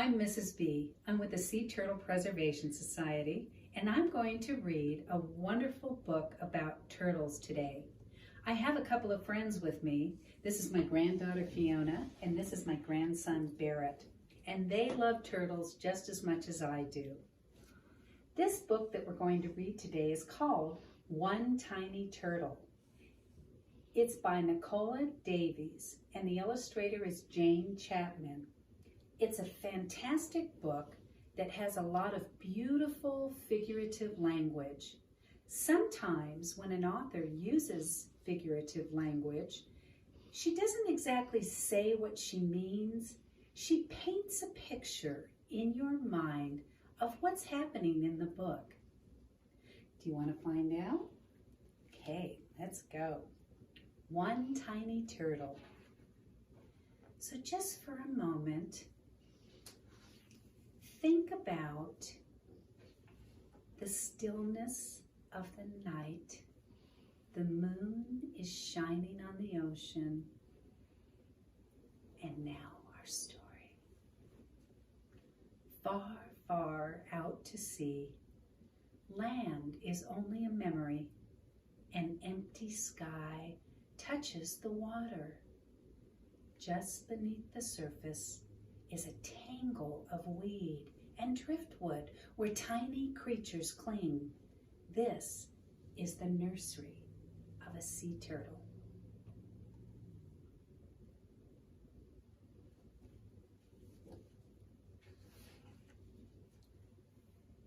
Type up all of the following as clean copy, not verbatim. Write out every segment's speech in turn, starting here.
I'm Mrs. B. I'm with the Sea Turtle Preservation Society, and I'm going to read a wonderful book about turtles today. I have a couple of friends with me. This is my granddaughter Fiona, and this is my grandson Barrett, and they love turtles just as much as I do. This book that we're going to read today is called One Tiny Turtle. It's by Nicola Davies, and the illustrator is Jane Chapman. It's a fantastic book that has a lot of beautiful figurative language. Sometimes when an author uses figurative language, she doesn't exactly say what she means. She paints a picture in your mind of what's happening in the book. Do you want to find out? Okay, let's go. One Tiny Turtle. So just for a moment, think about the stillness of the night. The moon is shining on the ocean. And now our story. Far, far out to sea, land is only a memory. An empty sky touches the water. Just beneath the surface is a tangle of weed and driftwood where tiny creatures cling. This is the nursery of a sea turtle.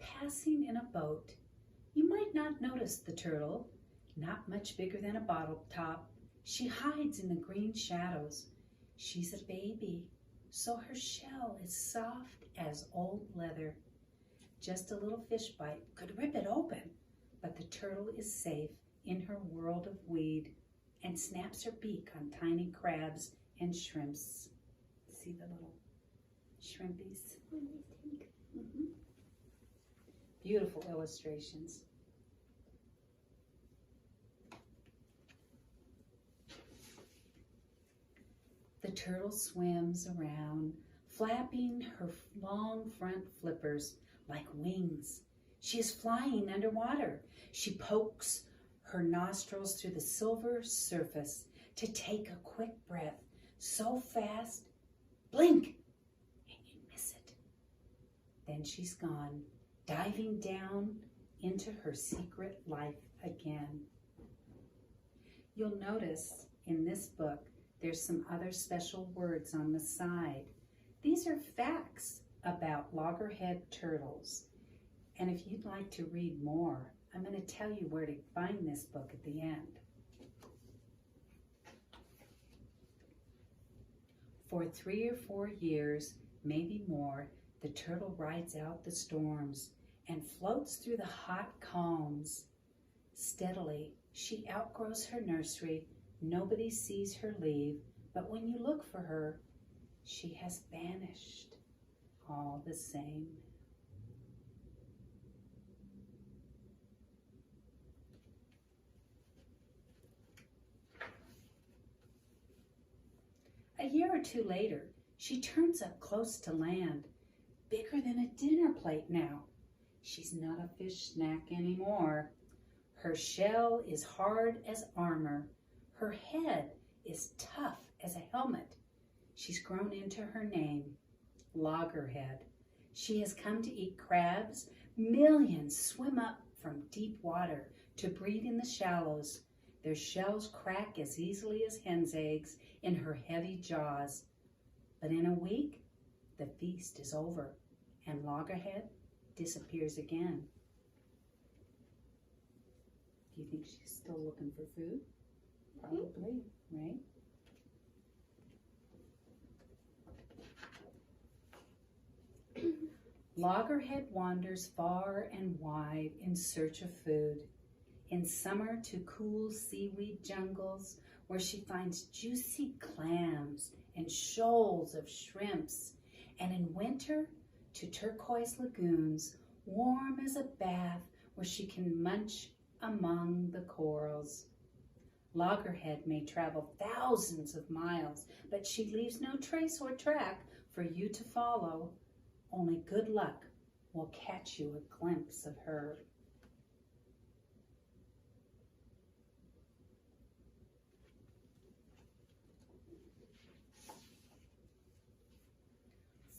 Passing in a boat, you might not notice the turtle, not much bigger than a bottle top. She hides in the green shadows. She's a baby, so her shell is soft as old leather. Just a little fish bite could rip it open, but the turtle is safe in her world of weed and snaps her beak on tiny crabs and shrimps. See the little shrimpies? Beautiful illustrations. The turtle swims around, flapping her long front flippers like wings. She is flying underwater. She pokes her nostrils through the silver surface to take a quick breath, so fast, blink, and you miss it. Then she's gone, diving down into her secret life again. You'll notice in this book, there's some other special words on the side. These are facts about loggerhead turtles. And if you'd like to read more, I'm going to tell you where to find this book at the end. For 3 or 4 years, maybe more, the turtle rides out the storms and floats through the hot calms. Steadily, she outgrows her nursery. Nobody sees her leave, but when you look for her, she has vanished all the same. A year or two later, she turns up close to land, bigger than a dinner plate now. She's not a fish snack anymore. Her shell is hard as armor. Her head is tough as a helmet. She's grown into her name, Loggerhead. She has come to eat crabs. Millions swim up from deep water to breed in the shallows. Their shells crack as easily as hen's eggs in her heavy jaws. But in a week, the feast is over, and Loggerhead disappears again. Do you think she's still looking for food? Probably, right? Loggerhead wanders far and wide in search of food. In summer to cool seaweed jungles where she finds juicy clams and shoals of shrimps. And in winter to turquoise lagoons, warm as a bath where she can munch among the corals. Loggerhead may travel thousands of miles, but she leaves no trace or track for you to follow. Only good luck will catch you a glimpse of her.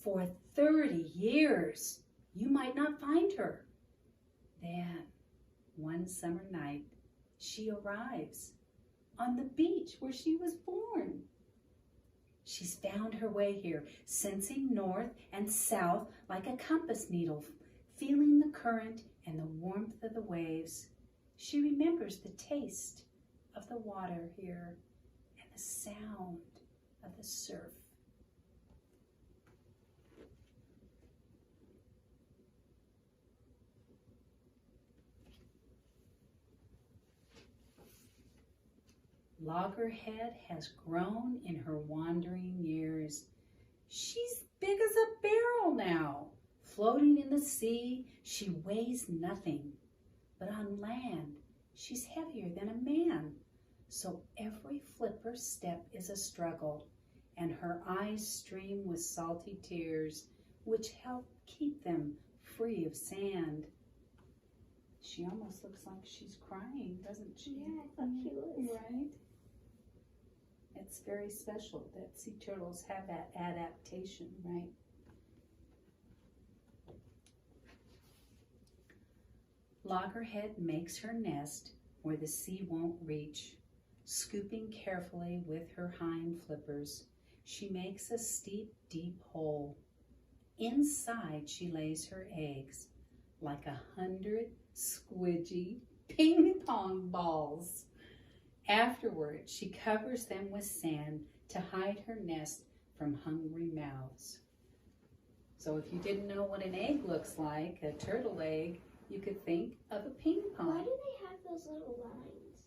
For 30 years, you might not find her. Then, one summer night, she arrives on the beach where she was born. She's found her way here, sensing north and south like a compass needle, feeling the current and the warmth of the waves. She remembers the taste of the water here and the sound of the surf. Loggerhead has grown in her wandering years. She's big as a barrel now. Floating in the sea, she weighs nothing. But on land, she's heavier than a man. So every flipper step is a struggle, and her eyes stream with salty tears, which help keep them free of sand. She almost looks like she's crying, doesn't she? Yeah, I thought she was. Right? It's very special that sea turtles have that adaptation, right? Loggerhead makes her nest where the sea won't reach. Scooping carefully with her hind flippers, she makes a steep, deep hole. Inside she lays her eggs like 100 squidgy ping pong balls. Afterward, she covers them with sand to hide her nest from hungry mouths. So if you didn't know what an egg looks like, a turtle egg, you could think of a ping pong. Why do they have those little lines?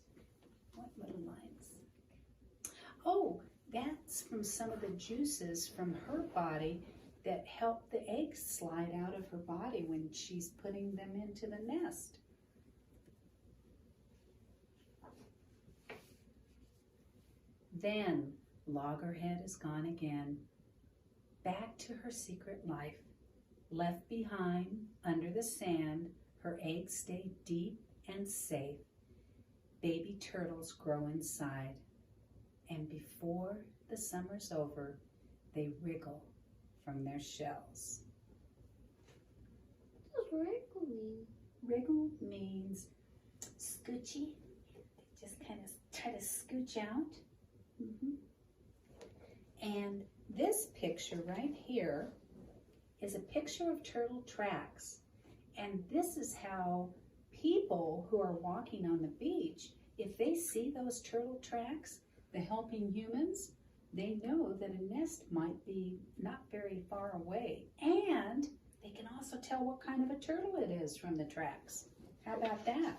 What little lines? Oh, that's from some of the juices from her body that help the eggs slide out of her body when she's putting them into the nest. Then Loggerhead is gone again, back to her secret life. Left behind under the sand, her eggs stay deep and safe. Baby turtles grow inside, and before the summer's over, they wriggle from their shells. What does wriggle mean? Wriggle means scoochy. They just kind of try to scooch out. And this picture right here is a picture of turtle tracks. And this is how people who are walking on the beach, if they see those turtle tracks, the helping humans, they know that a nest might be not very far away. And they can also tell what kind of a turtle it is from the tracks. How about that?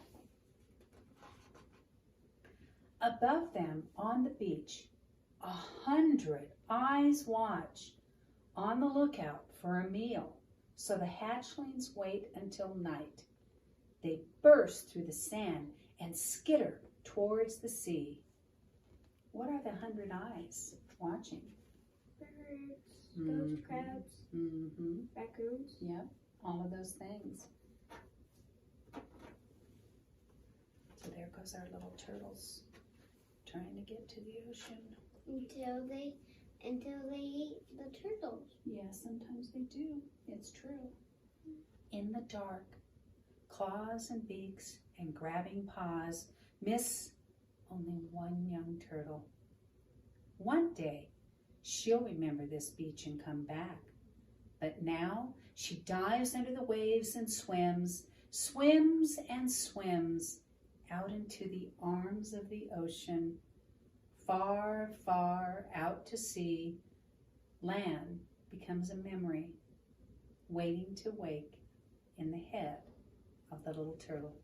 Above them on the beach, 100 eyes watch, on the lookout for a meal. So the hatchlings wait until night. They burst through the sand and skitter towards the sea. What are the 100 eyes watching? Birds, ghost crabs, raccoons. Yep, all of those things. So there goes our little turtles trying to get to the ocean. Until they eat the turtles. Yeah, sometimes they do. It's true. In the dark, claws and beaks and grabbing paws miss only one young turtle. One day, she'll remember this beach and come back. But now, she dives under the waves and swims, swims and swims out into the arms of the ocean. Far, far out to sea, land becomes a memory, waiting to wake in the head of the little turtle.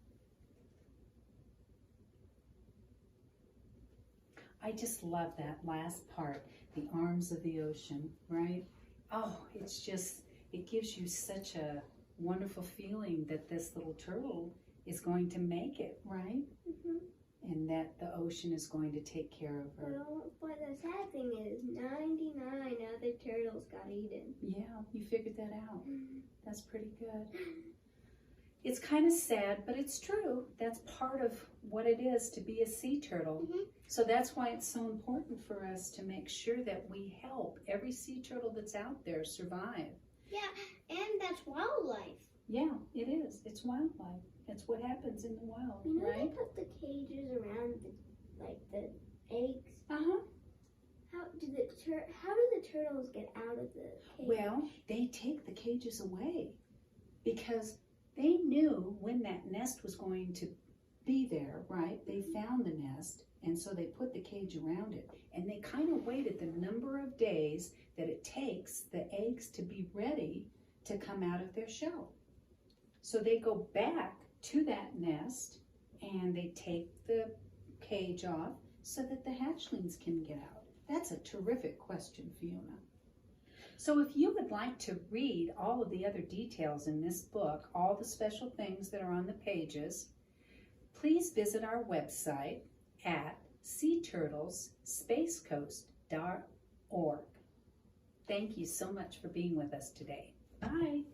I just love that last part, the arms of the ocean, right? Oh, it's just, it gives you such a wonderful feeling that this little turtle is going to make it, right? and that the ocean is going to take care of her. But the sad thing is 99 other turtles got eaten. Yeah, you figured that out. That's pretty good. It's kind of sad, but it's true. That's part of what it is to be a sea turtle. So that's why it's so important for us to make sure that we help every sea turtle that's out there survive. Yeah, and that's wildlife. Yeah, it is. It's wildlife. It's what happens in the wild, You know right? they put the cages around the eggs. Uh-huh. How do the turtles get out of the cage? Well, they take the cages away because they knew when that nest was going to be there, right? They found the nest, and so they put the cage around it. And they kind of waited the number of days that it takes the eggs to be ready to come out of their shell. So they go back to that nest and they take the cage off so that the hatchlings can get out. That's a terrific question, Fiona. So if you would like to read all of the other details in this book, all the special things that are on the pages, please visit our website at seaturtlesspacecoast.org. Thank you so much for being with us today. Bye.